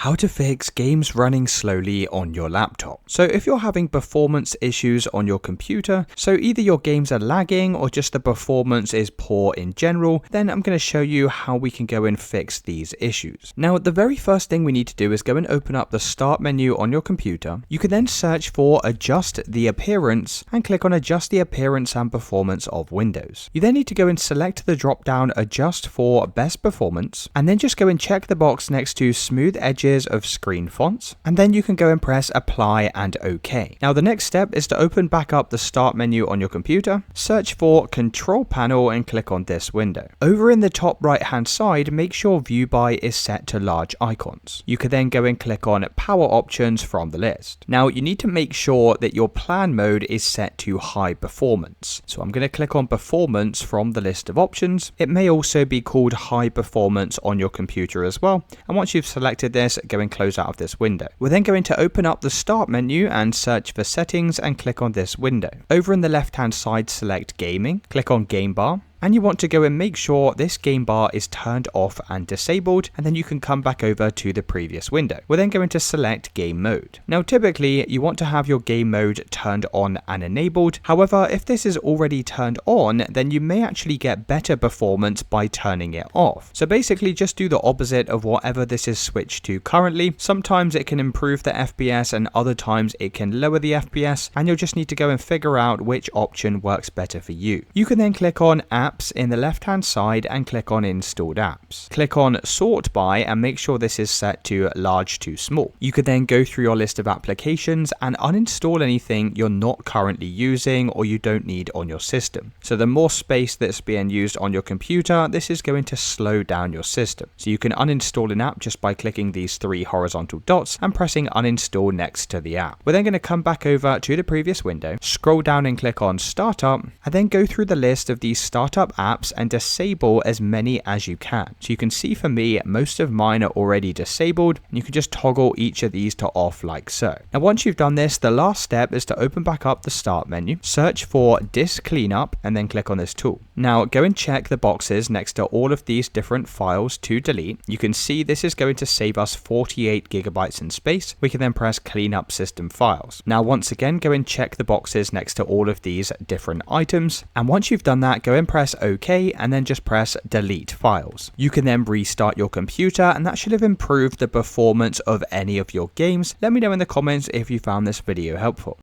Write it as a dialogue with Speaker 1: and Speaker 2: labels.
Speaker 1: How to fix games running slowly on your laptop. So if you're having performance issues on your computer, so either your games are lagging or just the performance is poor in general, then I'm going to show you how we can go and fix these issues. Now, the very first thing we need to do is go and open up the start menu on your computer. You can then search for adjust the appearance and click on adjust the appearance and performance of Windows. You then need to go and select the drop down adjust for best performance, and then just go and check the box next to smooth edges of screen fonts, and then you can go and press apply and OK. Now the next step is to open back up the start menu on your computer, search for control panel and click on this window. Over in the top right hand side, make sure view by is set to large icons. You can then go and click on power options from the list. Now you need to make sure that your plan mode is set to high performance. So I'm going to click on performance from the list of options. It may also be called high performance on your computer as well. And once you've selected this, go and close out of this window. We're then going to open up the start menu and search for settings and click on this window. Over in the left hand side, select gaming, click on game bar. And you want to go and make sure this game bar is turned off and disabled, and then you can come back over to the previous window. We're then going to select game mode. Now typically you want to have your game mode turned on and enabled. However, if this is already turned on, then you may actually get better performance by turning it off. So basically just do the opposite of whatever this is switched to currently. Sometimes it can improve the FPS and other times it can lower the FPS, and you'll just need to go and figure out which option works better for you. You can then click on apps in the left hand side and click on installed apps. Click on sort by and make sure this is set to large to small. You could then go through your list of applications and uninstall anything you're not currently using or you don't need on your system. So the more space that's being used on your computer, this is going to slow down your system. So you can uninstall an app just by clicking these three horizontal dots and pressing uninstall next to the app. We're then going to come back over to the previous window, scroll down and click on startup, and then go through the list of these startup apps and disable as many as you can. So you can see for me, most of mine are already disabled, and you can just toggle each of these to off like so. Now once you've done this, the last step is to open back up the start menu, search for disk cleanup, and then click on this tool. Now go and check the boxes next to all of these different files to delete. You can see this is going to save us 48 gigabytes in space. We can then press clean up system files. Now once again, go and check the boxes next to all of these different items, and once you've done that, go and press OK, and then just press delete files. You can then restart your computer, and that should have improved the performance of any of your games. Let me know in the comments if you found this video helpful.